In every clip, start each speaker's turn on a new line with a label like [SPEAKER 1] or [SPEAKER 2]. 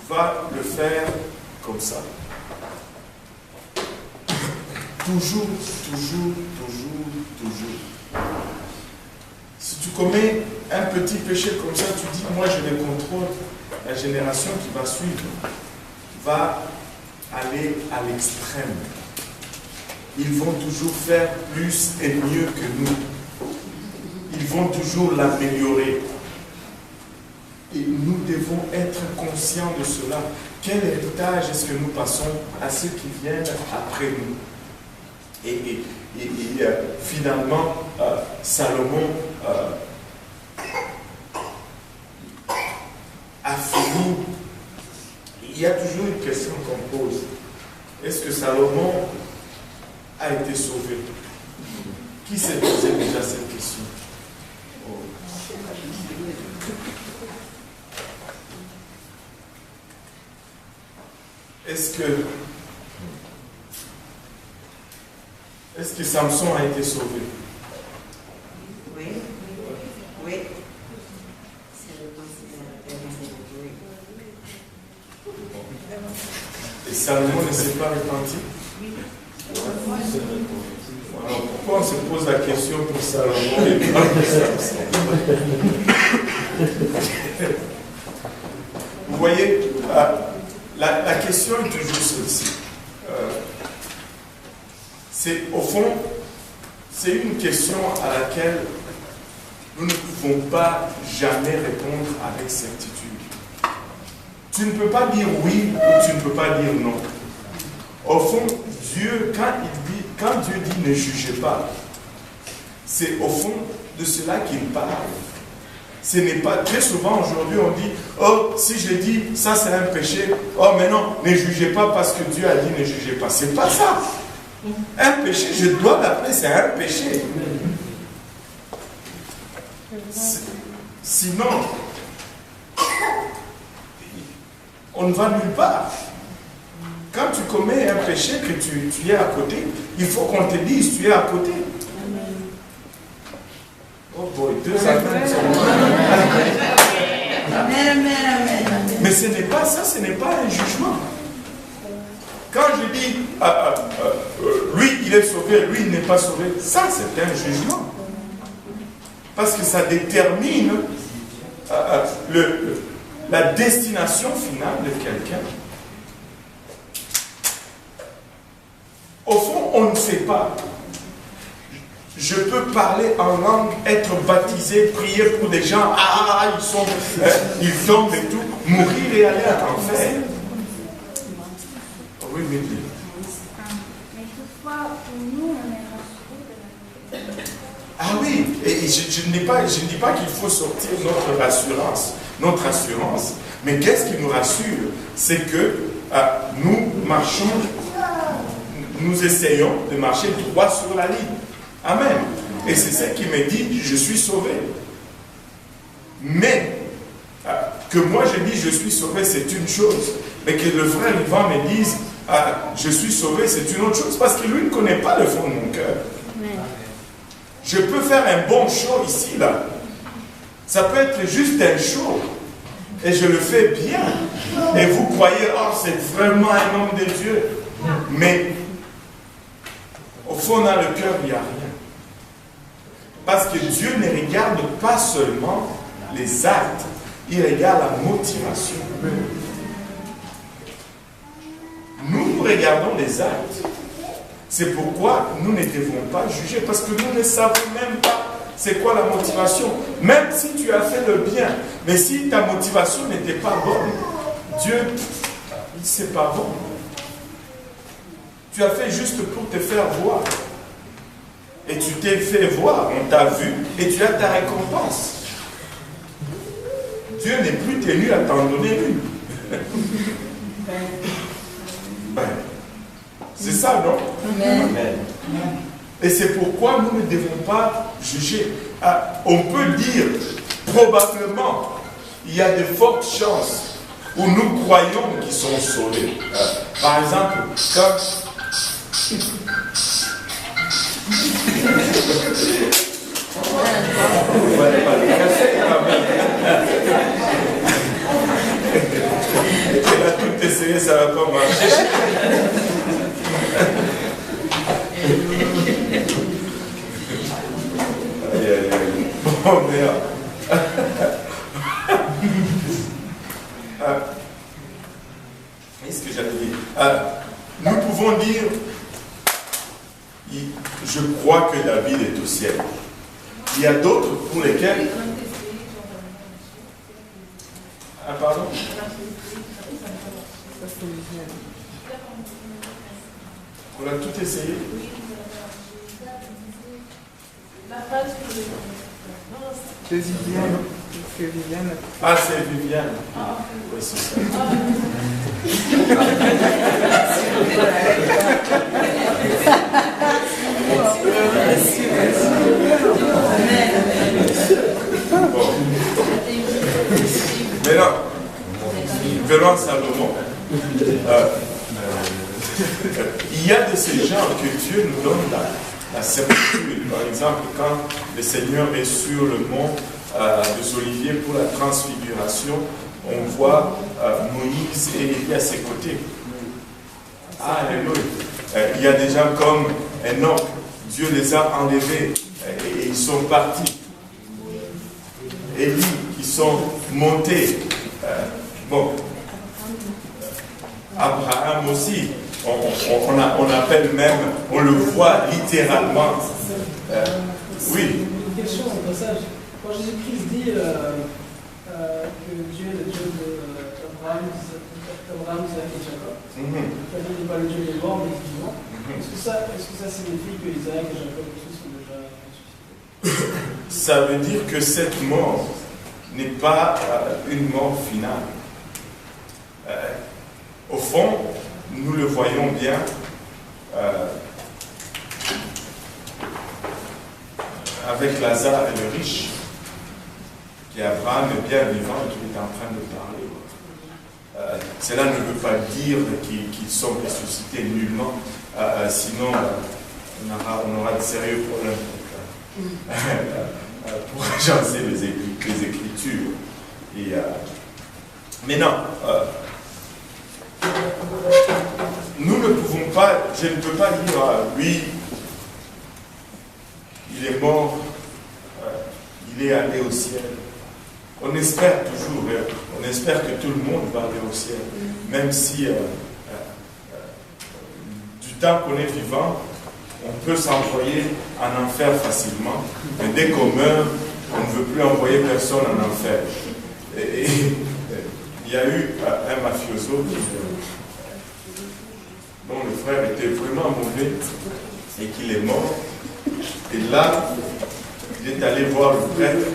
[SPEAKER 1] va le faire comme ça. Toujours, toujours, toujours, toujours. Si tu commets un petit péché comme ça, tu dis, moi je les contrôle, la génération qui va suivre va aller à l'extrême. Ils vont toujours faire plus et mieux que nous. Ils vont toujours l'améliorer. Et nous devons être conscients de cela. Quel héritage est-ce que nous passons à ceux qui viennent après nous? Et finalement, Salomon a fini. Il y a toujours une question qu'on pose. Est-ce que Salomon a été sauvé? Qui s'est posé déjà cette question? Est-ce que Samson a été sauvé?
[SPEAKER 2] Oui. Oui.
[SPEAKER 1] Et Salomon ne s'est pas repenti? Alors pourquoi on se pose la question pour Salomon et pas pour Samson? Vous voyez, la question est toujours celle-ci. Au fond, c'est une question à laquelle nous ne pouvons pas jamais répondre avec certitude. Tu ne peux pas dire oui ou tu ne peux pas dire non. Au fond, Dieu, quand Dieu dit ne jugez pas, c'est au fond de cela qu'il parle. Ce n'est pas, très souvent aujourd'hui on dit, oh, si je dis ça c'est un péché, oh mais non, ne jugez pas parce que Dieu a dit ne jugez pas. C'est pas ça. Un péché, je dois l'appeler, c'est un péché. Sinon, on ne va nulle part. Quand tu commets un péché, que tu es à côté, il faut qu'on te dise tu es à côté. Oh boy, deux affaires sont... Mais ce n'est pas ça, ce n'est pas un jugement. Quand je dis lui il est sauvé, lui il n'est pas sauvé, ça c'est un jugement. Parce que ça détermine la destination finale de quelqu'un. Au fond, on ne sait pas. Je peux parler en langue, être baptisé, prier pour des gens, ils tombent et tout, mourir et aller à l'enfer. Oui, mais
[SPEAKER 3] toutefois, pour nous, on est rassurés.
[SPEAKER 1] Ah oui, et je ne dis pas qu'il faut sortir notre assurance, mais qu'est-ce qui nous rassure? C'est que nous marchons, nous essayons de marcher droit sur la ligne. Amen. Et c'est ce qui me dit, je suis sauvé. Mais, que moi je dis je suis sauvé, c'est une chose. Mais que le frère Yvan me dise, je suis sauvé, c'est une autre chose. Parce que lui ne connaît pas le fond de mon cœur. Je peux faire un bon show ici, là. Ça peut être juste un show. Et je le fais bien. Et vous croyez, oh, c'est vraiment un homme de Dieu. Mais, au fond, dans le cœur, il n'y a rien. Parce que Dieu ne regarde pas seulement les actes, il regarde la motivation. Nous regardons les actes. C'est pourquoi nous ne devons pas juger, parce que nous ne savons même pas c'est quoi la motivation. Même si tu as fait le bien, mais si ta motivation n'était pas bonne, Dieu, c'est pas bon. Tu as fait juste pour te faire voir. Et tu t'es fait voir, on t'a vu, et tu as ta récompense. Dieu n'est plus tenu à t'en donner une. C'est ça, non? Amen. Et c'est pourquoi nous ne devons pas juger. On peut dire, probablement, il y a de fortes chances où nous croyons qu'ils sont sauvés. Par exemple, quand... essayé, ça n'a pas marché. Aïe, aïe, aïe. Bon, merde. Qu'est-ce que j'avais dit? Nous pouvons dire, je crois que David est au ciel. Il y a d'autres pour lesquels... Ah, pardon? On a tout essayé?
[SPEAKER 4] C'est Viviane. C'est Viviane.
[SPEAKER 1] Ah, c'est Viviane. Oui, c'est ça. Bon. Maintenant, venons à Salomon. Il y a de ces gens que Dieu nous donne la certitude. Par exemple, quand le Seigneur est sur le mont des Oliviers pour la transfiguration, on voit Moïse et Élie à ses côtés. Alléluia. Il y a des gens comme Enoch. Dieu les a enlevés et ils sont partis. Élie, ils sont montés. Abraham aussi. On appelle même, on le voit littéralement. Oui.
[SPEAKER 5] Une question en passage. Quand Jésus-Christ dit que Dieu est le Dieu d'Abraham, Isaac et Jacob, il n'est pas le Dieu des morts, mais des vivants. Est-ce que ça signifie que Isaac et Jacob aussi sont déjà ressuscités?
[SPEAKER 1] Ça veut dire que cette mort n'est pas une mort finale. Au fond, nous le voyons bien. Avec Lazare et le riche, qui Abraham est bien vivant et qu'il est en train de parler. Cela ne veut pas dire qu'ils sont ressuscités nullement, sinon on aura de sérieux problèmes pour agencer les Écritures. Mais non, nous ne pouvons pas, je ne peux pas dire, oui, il est mort, il est allé au ciel. On espère toujours, on espère que tout le monde va aller au ciel, même si du temps qu'on est vivant, on peut s'envoyer en enfer facilement, mais dès qu'on meurt, on ne veut plus envoyer personne en enfer. Et il y a eu un mafioso dont le frère était vraiment mauvais et qu'il est mort. Et là, il est allé voir le prêtre,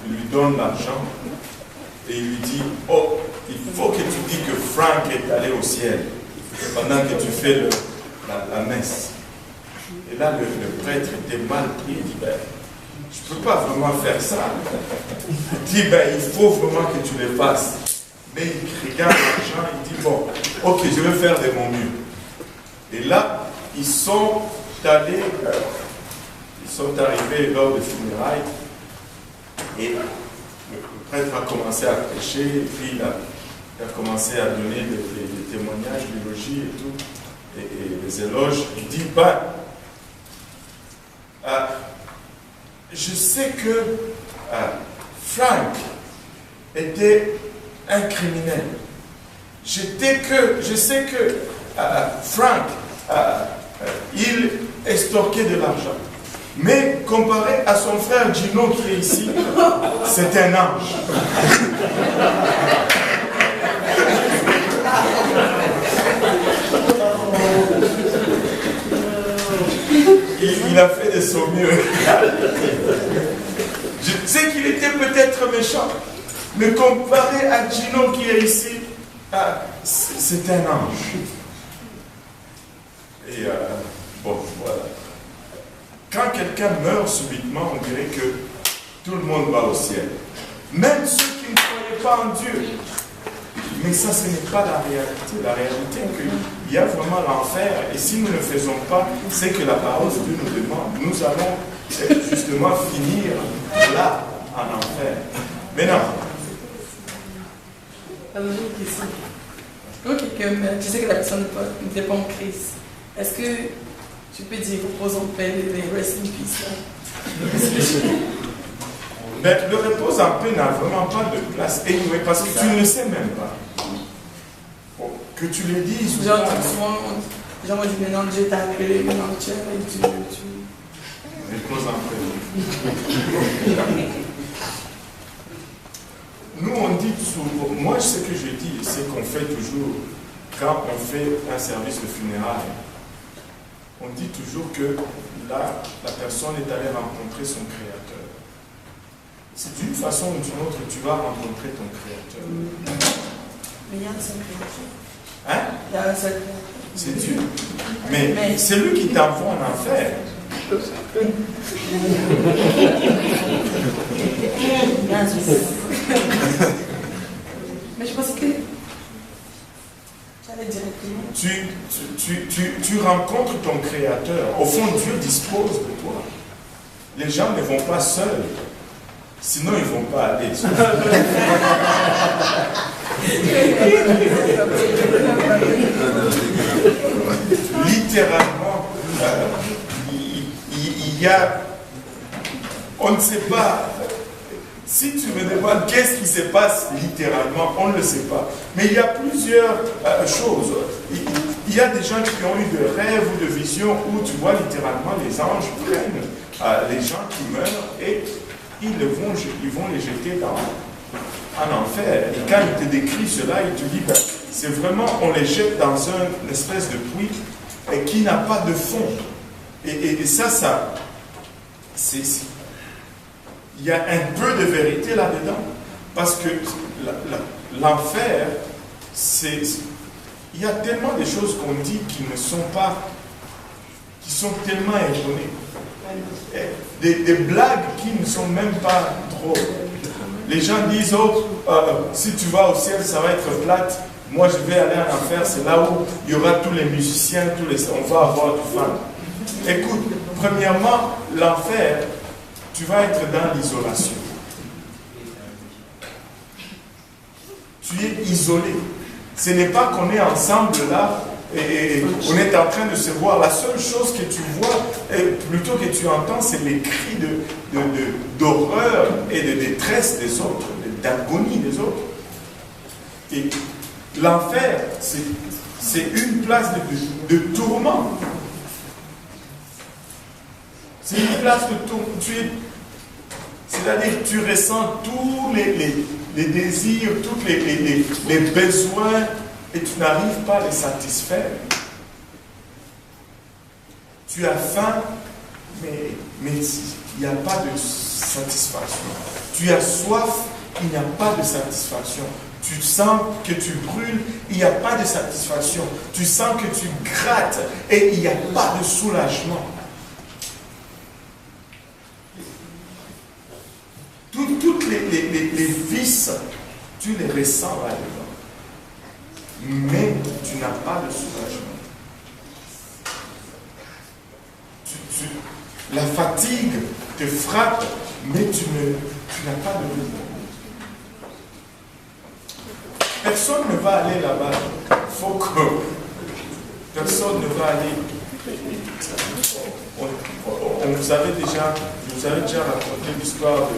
[SPEAKER 1] il lui donne l'argent et il lui dit, oh, il faut que tu dis que Frank est allé au ciel pendant que tu fais la messe. Et là, le prêtre était mal pris, il dit, ben, je ne peux pas vraiment faire ça. Il dit, ben, il faut vraiment que tu le fasses. Mais il regarde l'argent, il dit, bon, ok, je vais faire de mon mieux. Et là, ils sont allés, ils sont arrivés lors des funérailles, et le prêtre a commencé à prêcher, et puis il a commencé à donner des témoignages, l'élogie et tout, et les éloges. Il dit, ben, je sais que Frank était un criminel. Je sais que Frank, il extorquait de l'argent. Mais comparé à son frère Gino qui est ici, c'est un ange. Il a fait de son mieux. Je sais qu'il était peut-être méchant, mais comparé à Gino qui est ici, c'est un ange. Et bon, voilà. Quand quelqu'un meurt subitement, on dirait que tout le monde va au ciel. Même ceux qui ne croyaient pas en Dieu. Mais ça, ce n'est pas la réalité. La réalité est qu'il y a vraiment l'enfer. Et si nous ne le faisons pas, c'est que la parole de Dieu nous demande. Nous allons justement finir là, en enfer. Mais non.
[SPEAKER 5] Une question.
[SPEAKER 4] Ok, tu sais que la personne n'était pas en crise. Est-ce que tu peux dire repose en paix, les rest in peace là?
[SPEAKER 1] Mais le repose en paix n'a vraiment pas de place. Et parce que tu ne le sais même pas. Bon, que tu le dises.
[SPEAKER 4] Genre, souvent, les gens m'ont dit maintenant Dieu t'a appelé, maintenant tu es.
[SPEAKER 1] Repose en paix. Nous, on dit toujours, moi ce que je dis, c'est qu'on fait toujours, quand on fait un service de funérailles, on dit toujours que là, la personne est allée rencontrer son Créateur. C'est d'une façon ou d'une autre, tu vas rencontrer ton Créateur.
[SPEAKER 4] Mais il y a un seul Créateur.
[SPEAKER 1] Hein?
[SPEAKER 4] Il y a un seul Créateur.
[SPEAKER 1] C'est Dieu. Mais c'est lui qui t'envoie en enfer.
[SPEAKER 4] Mais je pense que j'allais directement.
[SPEAKER 1] Tu rencontres ton Créateur. Au fond, Dieu dispose de toi. Les gens ne vont pas seuls. Sinon, ils ne vont pas aller. Littéralement, il y a... On ne sait pas... Si tu me demandes qu'est-ce qui se passe littéralement, on ne le sait pas. Mais il y a plusieurs choses. Il y a des gens qui ont eu de rêves ou de visions où tu vois littéralement les anges prennent les gens qui meurent et ils vont les jeter en enfer. Et quand il te décrit cela, il te dit, ben, c'est vraiment, on les jette dans une espèce de puits et qui n'a pas de fond. Et ça, il y a un peu de vérité là-dedans. Parce que l'enfer, il y a tellement de choses qu'on dit qui ne sont pas, qui sont tellement erronées. Des blagues qui ne sont même pas drôles. Les gens disent, oh, si tu vas au ciel, ça va être plate. Moi, je vais aller en enfer, c'est là où il y aura tous les musiciens, on va avoir du fun. Écoute, premièrement, l'enfer, tu vas être dans l'isolation. Tu es isolé. Ce n'est pas qu'on est ensemble là et on est en train de se voir. La seule chose que tu vois, plutôt que tu entends, c'est les cris d'horreur et de détresse des autres, d'agonie des autres. Et l'enfer, c'est une place de tourment. C'est une place de tourment. C'est-à-dire que tu ressens tous les désirs, tous les besoins et tu n'arrives pas à les satisfaire. Tu as faim, mais il n'y a pas de satisfaction. Tu as soif, il n'y a pas de satisfaction. Tu sens que tu brûles, il n'y a pas de satisfaction. Tu sens que tu grattes et il n'y a pas de soulagement. Toutes les vices, tu les ressens là-dedans. Mais tu n'as pas de soulagement. La fatigue te frappe, mais tu n'as pas de repos. Personne ne va aller là-bas. Faut que personne ne va aller. Je vous avais déjà raconté l'histoire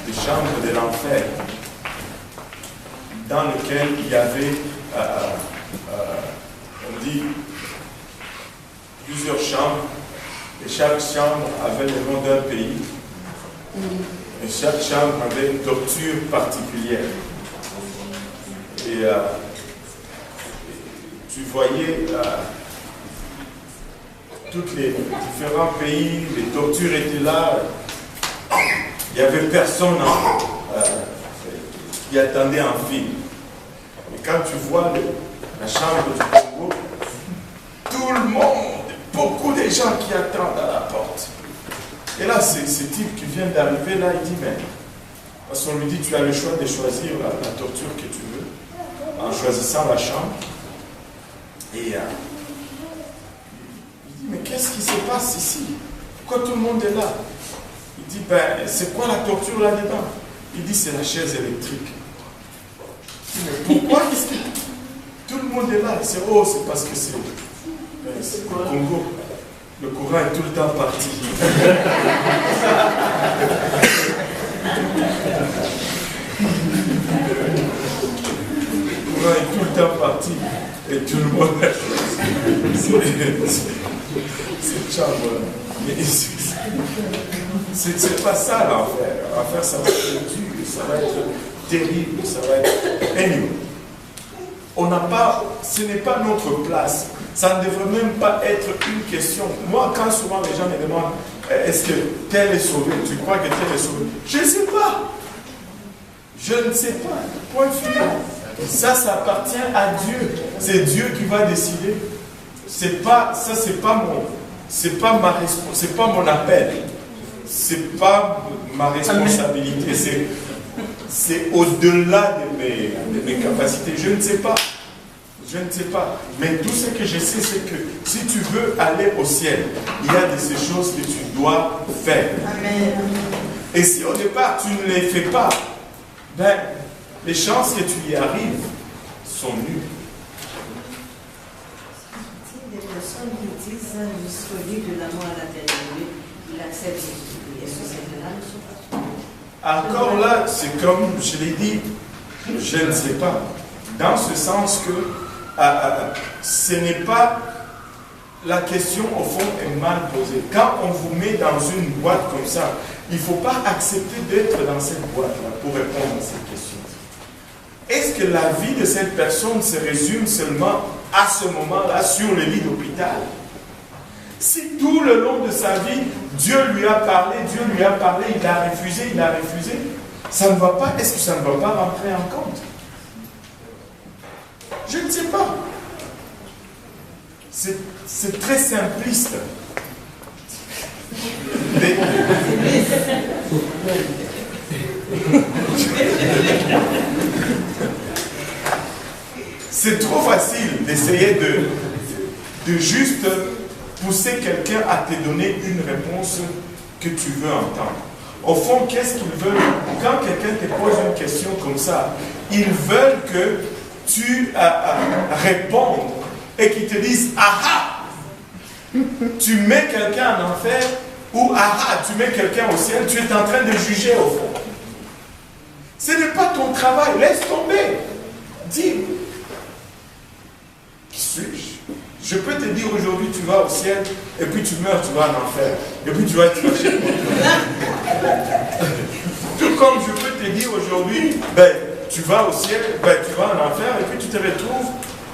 [SPEAKER 1] des chambres de l'enfer, dans lequel il y avait, on dit, plusieurs chambres, et chaque chambre avait le nom d'un pays, et chaque chambre avait une torture particulière. Et tu voyais tous les différents pays, les tortures étaient là. Il n'y avait personne qui attendait en file. Et quand tu vois la chambre du Congo, tout le monde, beaucoup de gens qui attendent à la porte. Et là, c'est ce type qui vient d'arriver là, il dit, mais, parce qu'on lui dit, tu as le choix de choisir la torture que tu veux, en choisissant la chambre. Et il dit, mais qu'est-ce qui se passe ici? Pourquoi tout le monde est là? Il dit, ben, c'est quoi la torture là-dedans? Il dit, c'est la chaise électrique. Il dit, mais pourquoi tout le monde est là. C'est parce que c'est le Congo. Le courant est tout le temps parti. Le courant est tout le temps parti. Et tout le monde. C'est chambre. Mais c'est pas ça l'enfer. L'enfer, ça va être dur, ça va être terrible, ça va être. Anyway, ce n'est pas notre place. Ça ne devrait même pas être une question. Moi, quand souvent les gens me demandent est-ce que tel est sauvé, tu crois que tel est sauvé? Je ne sais pas. Je ne sais pas. Point final. Ça appartient à Dieu. C'est Dieu qui va décider. C'est pas mon appel. C'est pas ma responsabilité. C'est au-delà de mes capacités. Je ne sais pas. Je ne sais pas. Mais tout ce que je sais, c'est que si tu veux aller au ciel, il y a de ces choses que tu dois faire.
[SPEAKER 2] Amen.
[SPEAKER 1] Et si au départ tu ne les fais pas, ben, les chances que tu y arrives sont nulles.
[SPEAKER 2] Des personnes qui disent jusqu'au lit de l'amour à la télé, il accepte Jésus. Est-ce que ces gens-là ne sont pas?
[SPEAKER 1] Encore là, c'est comme je l'ai dit, je ne sais pas. Dans ce sens que ce n'est pas la question au fond est mal posée. Quand on vous met dans une boîte comme ça, il ne faut pas accepter d'être dans cette boîte-là pour répondre à cette question. Est-ce que la vie de cette personne se résume seulement à ce moment-là sur le lit d'hôpital? Si tout le long de sa vie, Dieu lui a parlé, il a refusé, ça ne va pas, est-ce que ça ne va pas rentrer en compte? Je ne sais pas. C'est très simpliste. C'est trop facile d'essayer de juste pousser quelqu'un à te donner une réponse que tu veux entendre. Au fond, qu'est-ce qu'ils veulent? Quand quelqu'un te pose une question comme ça, ils veulent que tu répondes et qu'ils te disent « Ah ah !» Tu mets quelqu'un en enfer ou « Ah ah !» tu mets quelqu'un au ciel, tu es en train de juger au fond. Ce n'est pas ton travail, laisse tomber. Dis « Qui suis-je » Je peux te dire aujourd'hui tu vas au ciel et puis tu meurs, tu vas en enfer. Et puis tu vas être fâché. Tout comme je peux te dire aujourd'hui, tu vas au ciel, tu vas en enfer et puis tu te retrouves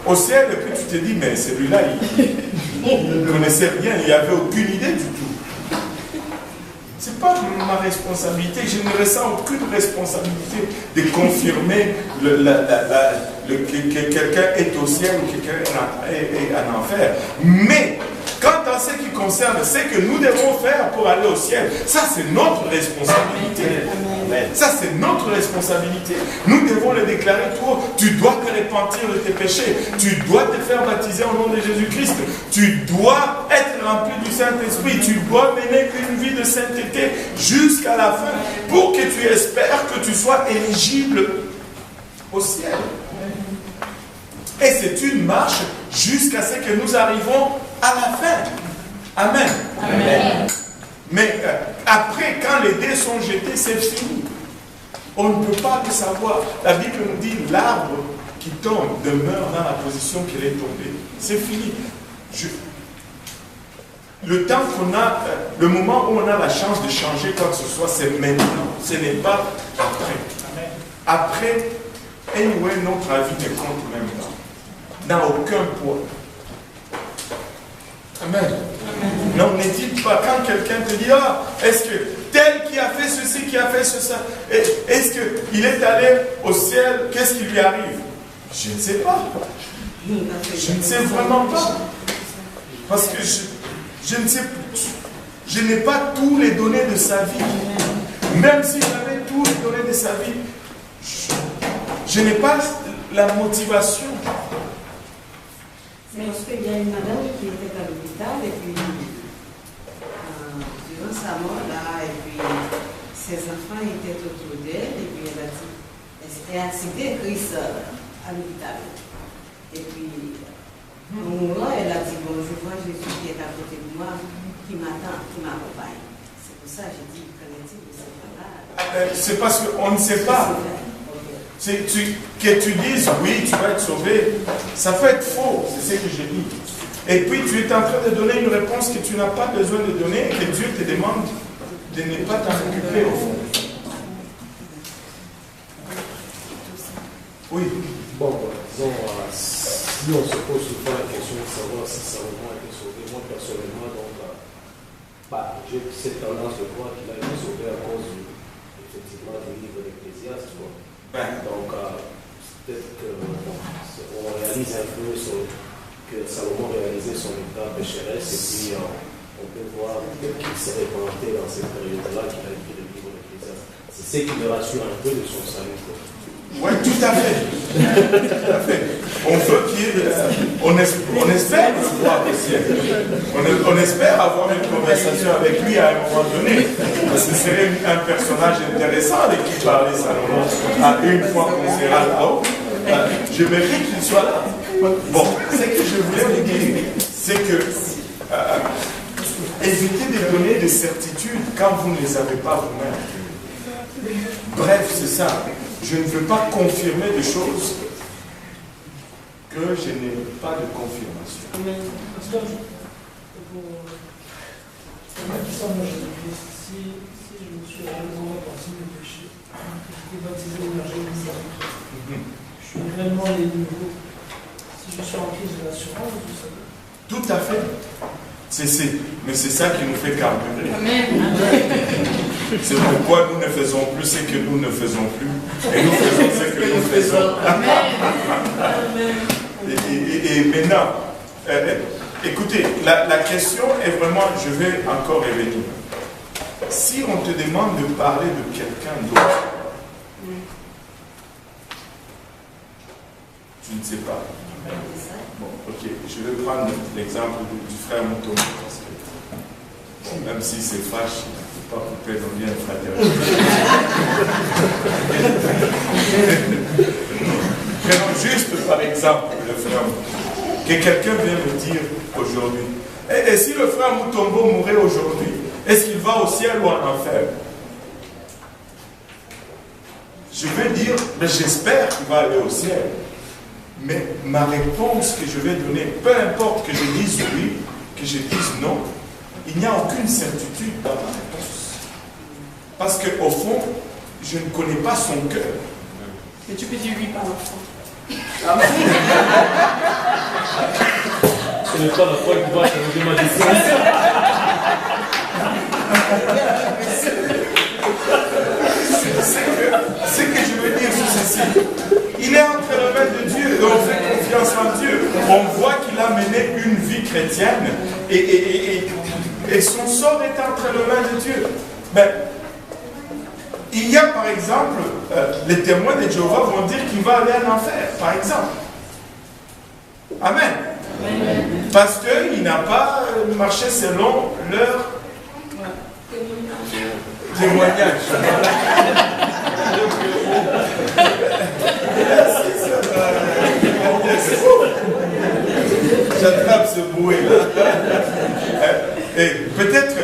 [SPEAKER 1] au ciel et puis tu te dis, mais celui-là, il ne connaissait rien, il n'y avait aucune idée du tout. Ce n'est pas ma responsabilité, je ne ressens aucune responsabilité de confirmer que quelqu'un est au ciel ou que quelqu'un est en enfer. Mais, quant à ce qui concerne ce que nous devons faire pour aller au ciel, ça c'est notre responsabilité. Ça c'est notre responsabilité. Nous devons le déclarer tout. Tu dois te repentir de tes péchés. Tu dois te faire baptiser au nom de Jésus-Christ. Tu dois être rempli du Saint-Esprit. Tu dois mener une vie de sainteté jusqu'à la fin pour que tu espères que tu sois éligible au ciel. Et c'est une marche jusqu'à ce que nous arrivons à la fin. Amen. Amen. Mais après, quand les dés sont jetés, c'est fini. On ne peut pas le savoir. La Bible nous dit l'arbre qui tombe demeure dans la position qu'elle est tombée. C'est fini. Le temps qu'on a, le moment où on a la chance de changer quoi que ce soit, c'est maintenant. Ce n'est pas après. Après, anyway, notre avis ne compte même pas. N'a aucun poids. Amen. Non, ne dites pas, quand quelqu'un te dit, ah, est-ce que tel qui a fait ceci, qui a fait ceci, est-ce qu'il est allé au ciel, qu'est-ce qui lui arrive? Je ne sais pas. Je ne sais vraiment pas. Parce que je ne sais pas. Je n'ai pas tous les données de sa vie. Même si j'avais tous les données de sa vie, je n'ai pas la motivation.
[SPEAKER 2] C'est parce qu'il y a une madame qui était à l'hôpital et puis durant sa mort là, et puis ses enfants étaient autour d'elle et puis elle a dit, elle s'était acceptée Christ à l'hôpital. Et puis
[SPEAKER 1] c'est parce qu'on ne sait pas. Que tu dises oui, tu vas être sauvé, ça peut être faux, c'est ce que j'ai dit. Et puis tu es en train de donner une réponse que tu n'as pas besoin de donner, que Dieu te demande de ne pas t'en occuper au fond. Oui.
[SPEAKER 6] Bon, disons, si on se pose souvent la question de savoir si Salomon a été sauvé, moi personnellement, donc, j'ai cette tendance de croire qu'il a été sauvé à cause effectivement du livre d'Ecclésiaste. Donc, peut-être qu'on réalise un peu que Salomon réalisait son état pécheresse et puis on peut voir qu'il s'est répandu dans cette période-là qu'il a écrit le livre d'Ecclésiaste. C'est ce qui me rassure un peu de son salut.
[SPEAKER 1] Oui, tout à fait. Tout à fait. On veut on espère le voir au ciel. On espère avoir une conversation avec lui à un moment donné. Parce que ce serait un personnage intéressant avec qui parler Salomon. Une fois qu'on sera là-haut, j'aimerais qu'il soit là. Bon, ce que je voulais vous dire, c'est que évitez de donner des certitudes quand vous ne les avez pas vous-même. Bref, c'est ça. Je ne veux pas confirmer des choses que je n'ai pas de confirmation.
[SPEAKER 5] Pasteur, pour ma question de Jésus-Christ, si je me suis réellement repenti du péché, que j'étais baptisé au verger de Jésus-Christ, je suis réellement les nouveaux. Si je suis en crise de l'assurance, vous savez.
[SPEAKER 1] Tout à fait. Mais c'est ça qui nous fait carburer. C'est pourquoi nous ne faisons plus ce que nous ne faisons plus. Et nous faisons ce que nous faisons. Et maintenant, écoutez, la question est vraiment, je vais encore revenir. Si on te demande de parler de quelqu'un d'autre, tu ne sais pas. Bon, ok, je vais prendre l'exemple du frère Mouton, parce que, bon, même si c'est fâche, il ne faut pas couper dans bien fraternité. Prenons juste par exemple le frère Mouton, que quelqu'un vient me dire aujourd'hui, et si le frère Moutombo mourait aujourd'hui, est-ce qu'il va au ciel ou en enfer? Je vais dire, mais j'espère qu'il va aller au ciel. Mais ma réponse que je vais donner, peu importe que je dise oui, que je dise non, il n'y a aucune certitude dans ma réponse. Parce qu'au fond, je ne connais pas son cœur.
[SPEAKER 4] Mais tu peux dire oui par l'enfant.
[SPEAKER 6] Ce n'est pas la foi qui va changer ma décision.
[SPEAKER 1] Ce que je veux dire, c'est ceci. Il est entre les mains de Dieu et on fait confiance en Dieu. On voit qu'il a mené une vie chrétienne et son sort est entre les mains de Dieu. Ben, il y a par exemple, les témoins de Jéhovah vont dire qu'il va aller en enfer, par exemple. Amen. Amen. Parce qu'il n'a pas marché selon leur témoignage. J'attrape ce bouet-là. Et peut-être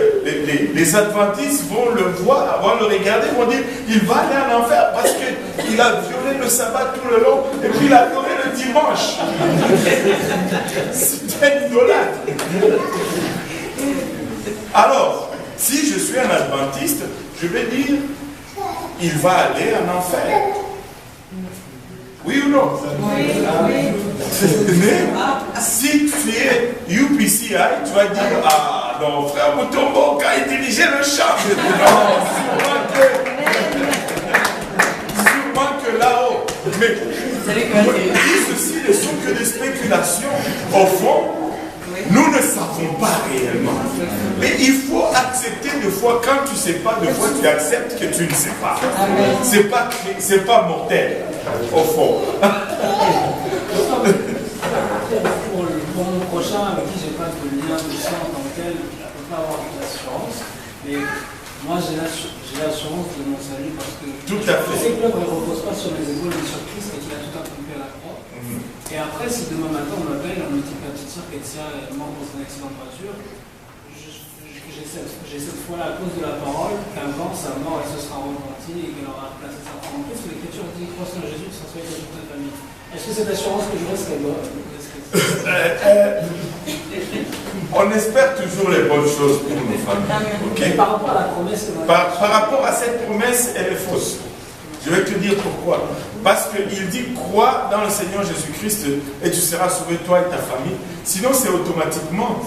[SPEAKER 1] les adventistes vont le voir, vont le regarder, vont dire il va aller en enfer parce qu'il a violé le sabbat tout le long et puis il a adoré le dimanche. C'est un idolâtre. Alors, si je suis un adventiste, je vais dire il va aller en enfer. Oui ou non? Oui. Mais si tu es UPCI, tu vas dire ah non, frère Moutombo, quand il dirigeait le chant, non, sûrement que là-haut. Mais ceci ne sont que des spéculations. Au fond, nous ne savons pas réellement. Mais il faut accepter des fois, quand tu ne sais pas, des fois tu acceptes que tu ne sais pas. C'est pas mortel, au fond.
[SPEAKER 5] Pour mon prochain, avec qui je n'ai pas de lien de sang en tant que tel, je ne peux pas avoir d'assurance. Mais moi, j'ai l'assurance de mon salut parce que
[SPEAKER 1] tout à fait.
[SPEAKER 5] Je sais que l'œuvre ne repose pas sur mes épaules mais sur Christ et qu'il a tout accompli à la croix. Et après, si demain matin on m'appelle, on me dit que la petite soeur Kétia est morte dans un accident de voiture, que j'ai j'ai cette foi-là à cause de la parole, qu'un jour sa mort, elle se sera repentie et qu'elle aura placé sa foi en Christ. L'Écriture dit crois en Jésus, ça serait toute ta famille. Est-ce que cette assurance que je vois serait bonne?
[SPEAKER 1] On espère toujours les bonnes choses pour nos familles. Okay?
[SPEAKER 5] Par rapport à la promesse,
[SPEAKER 1] par rapport à cette promesse, elle est fausse. Je vais te dire pourquoi. Parce qu'il dit crois dans le Seigneur Jésus-Christ et tu seras sauvé, toi et ta famille. Sinon, c'est automatiquement,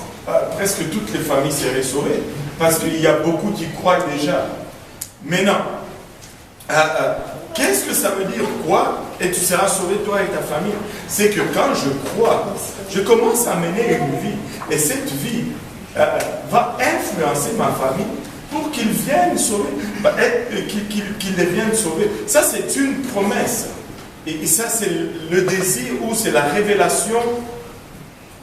[SPEAKER 1] presque toutes les familles seraient sauvées. Parce qu'il y a beaucoup qui croient déjà. Mais non. Qu'est-ce que ça veut dire crois et tu seras sauvé, toi et ta famille? C'est que quand je crois, je commence à mener une vie. Et cette vie va influencer ma famille pour qu'ils viennent sauver, qu'ils les viennent sauver. Ça, c'est une promesse. Et ça, c'est le désir ou c'est la révélation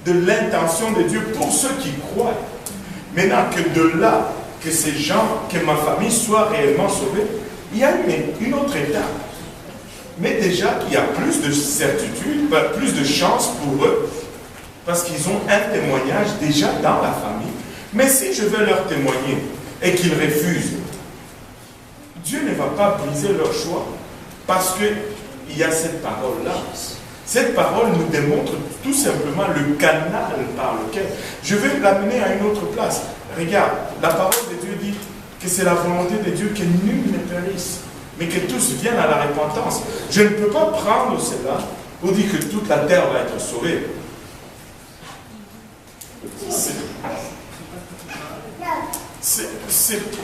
[SPEAKER 1] de l'intention de Dieu pour ceux qui croient. Maintenant, que de là, que ces gens, que ma famille soit réellement sauvée, il y a une autre étape. Mais déjà, il y a plus de certitude, plus de chance pour eux, parce qu'ils ont un témoignage déjà dans la famille. Mais si je veux leur témoigner et qu'ils refusent, Dieu ne va pas briser leur choix, parce qu'il y a cette parole-là. Cette parole nous démontre tout simplement le canal par lequel je vais l'amener à une autre place. Regarde, la parole de Dieu dit que c'est la volonté de Dieu que nul ne périsse, mais que tous viennent à la repentance. Je ne peux pas prendre cela pour dire que toute la terre va être sauvée.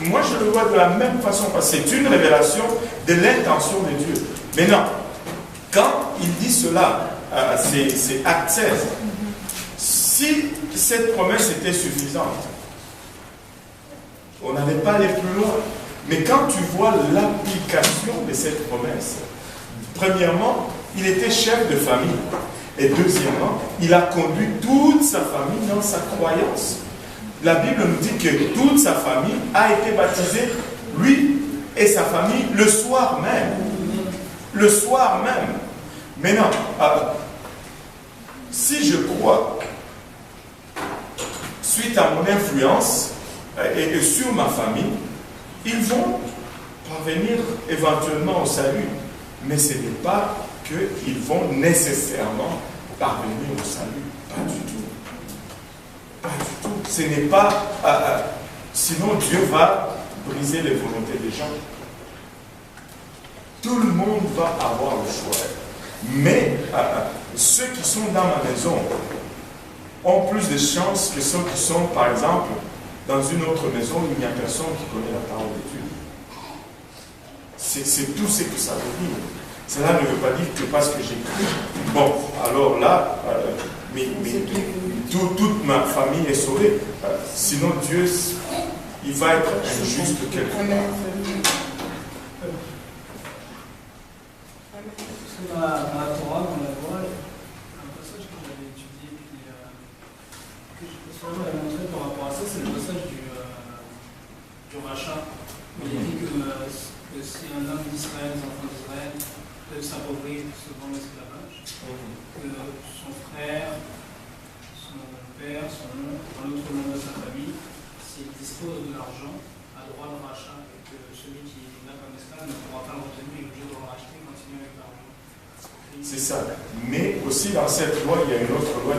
[SPEAKER 1] Moi, je le vois de la même façon, parce que c'est une révélation de l'intention de Dieu. Maintenant, quand il dit cela, c'est Acte 16. Si cette promesse était suffisante, on n'allait pas aller plus loin. Mais quand tu vois l'application de cette promesse, premièrement, il était chef de famille. Et deuxièmement, il a conduit toute sa famille dans sa croyance. La Bible nous dit que toute sa famille a été baptisée, lui et sa famille, le soir même. Le soir même. Maintenant, si je crois, suite à mon influence et sur ma famille, ils vont parvenir éventuellement au salut. Mais ce n'est pas qu'ils vont nécessairement parvenir au salut. Pas du tout. Pas du tout. Ce n'est pas... sinon, Dieu va briser les volontés des gens. Tout le monde va avoir le choix. Mais ceux qui sont dans ma maison ont plus de chances que ceux qui sont, par exemple, dans une autre maison où il n'y a personne qui connaît la parole de Dieu. C'est tout ce que ça veut dire. Cela ne veut pas dire que parce que j'écris, bon, alors là, toute ma famille est sauvée. Sinon, Dieu, il va être injuste quelque part.
[SPEAKER 5] Dans la Torah, dans la loi, un passage que j'avais étudié puis que je peux sûrement montrer par rapport à ça, c'est le passage du rachat. Il dit que si un homme d'Israël, des enfants d'Israël, peut s'appauvrir selon l'esclavage, que son frère, son père, son oncle, un autre membre de sa famille, s'il dispose de l'argent, a droit de rachat, et que celui qui l'a comme esclave ne pourra pas le retenir, il est obligé de le racheter, continuer avec l'argent.
[SPEAKER 1] C'est ça. Mais aussi dans cette loi, il y a une autre loi